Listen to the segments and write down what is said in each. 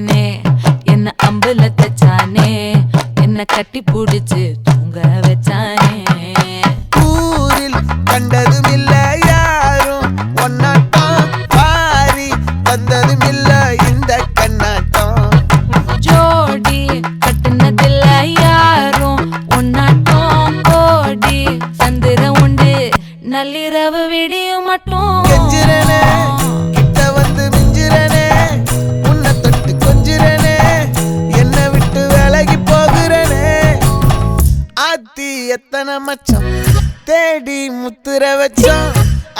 வச்சானே என்ன அம்புல தச்சானே என்ன கட்டி புடிச்சு தூங்க வச்சானே ஊரில் கண்டதும் இல்ல யாரும் ஒன்னாட்டம் பாரி வந்ததும் இல்ல இந்த கண்ணாட்டம் ஜோடி கட்டுனதில்ல யாரும் ஒன்னாட்டம் கோடி சந்திர உண்டு நள்ளிரவு விடியும் மட்டும் கெஞ்சிரனே கிட்ட வந்து மிஞ்சிரனே உன்னை தொட்டு கொஞ்சிரனே என்ன விட்டு விலகி போகிறனே ஆத்தி எத்தனை மச்சம் தேடி முத்துற வச்சோம்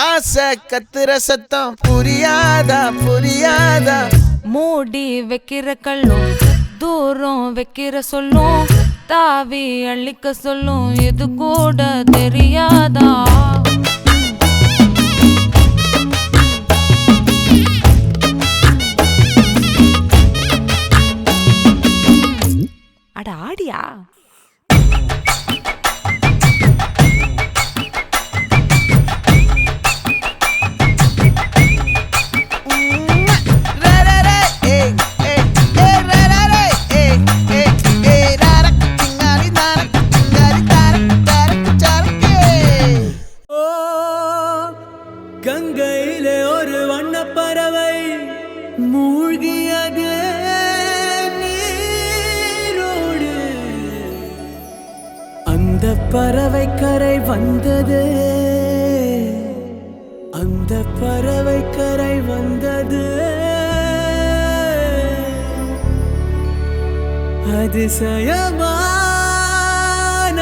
ஆசை கத்துற சத்தம் புரியாதா புரியாதா மூடி வைக்கிற கல்லும் தூரம் வைக்கிற சொல்லும் தாவி அள்ளிக்க சொல்லும் இது கூட தெரியாதா அட ஆடியா கங்கையிலே ஒரு வண்ண பறவை மூழ்கியது நீரோடு அந்த பறவை கரை வந்தது அந்த பறவை கரை வந்தது அதிசயமான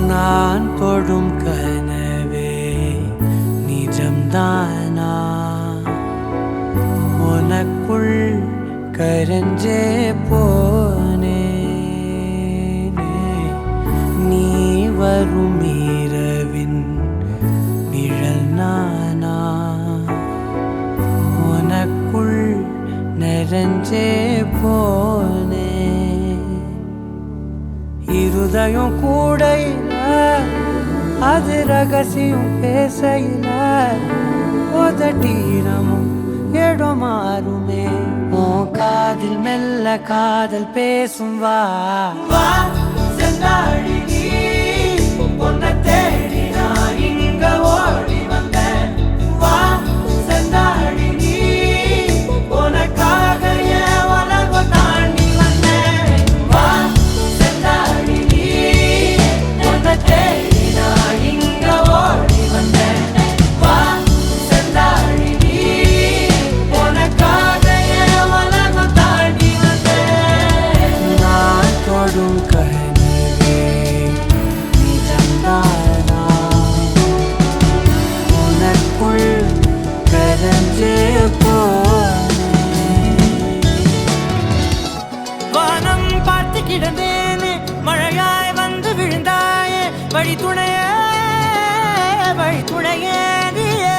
நான் தொடும் கனவே நிஜம்தானா உனக்குள் கரஞ்சே போனே நீ வரும் இரவின் நிழல் நானா உனக்குள் நிறைஞ்சே போனே இருதயம் கூடையில அது ரகசியம் பேசையில உதட்டீரமும் இடம் மாறுமே உன் காதில் மெல்ல காதல் பேசும் வா செந்தாழி நீ உன்னை தேடி நான் இங்க ஓடி வந்தேன் வா செந்தாழி நீ உனக்காக என் உலகம் தாண்டி வந்தேன் வா செந்தாழி நீ உன்னை தேடி நான் இங்க ஓடி வந்தேன் வா செந்தாழி நீ உனக்காக என் உலகம் தாண்டி வந்தேன் நான் தொடும் கனவே வழித்துணையே வழித்துணையே நீயே.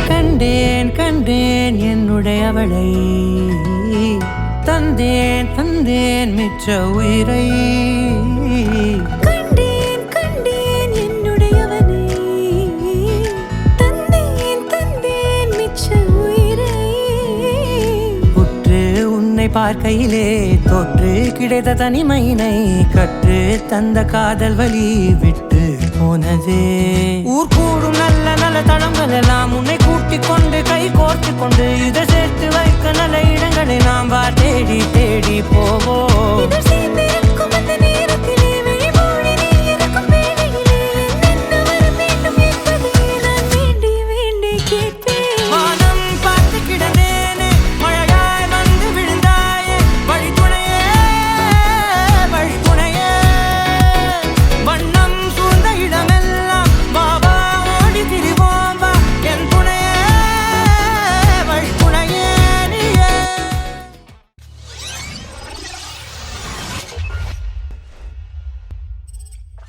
கண்டேன் கண்டேன் என்னுடையவளை, தந்தேன் தந்தேன் மிச்ச உயிரை. கண்டேன் கண்டேன் என்னுடையவனை, தந்தேன் தந்தேன் மிச்ச உயிரை. உற்று உன்னை பார்க்கையிலே தொற்று கிடைத்த தனிமையினை கற்று தந்த காதல் வழி விட்டு போனதே. ஊர் கூடும் நல்ல நல்ல தளங்கள் எல்லாம் உன்னை கூட்டிக் கொண்டு கை கோர்த்து கொண்டு இதை சேர்த்து வைக்க நல்ல இடங்களை நாம் தேடி தேடி போவோம்.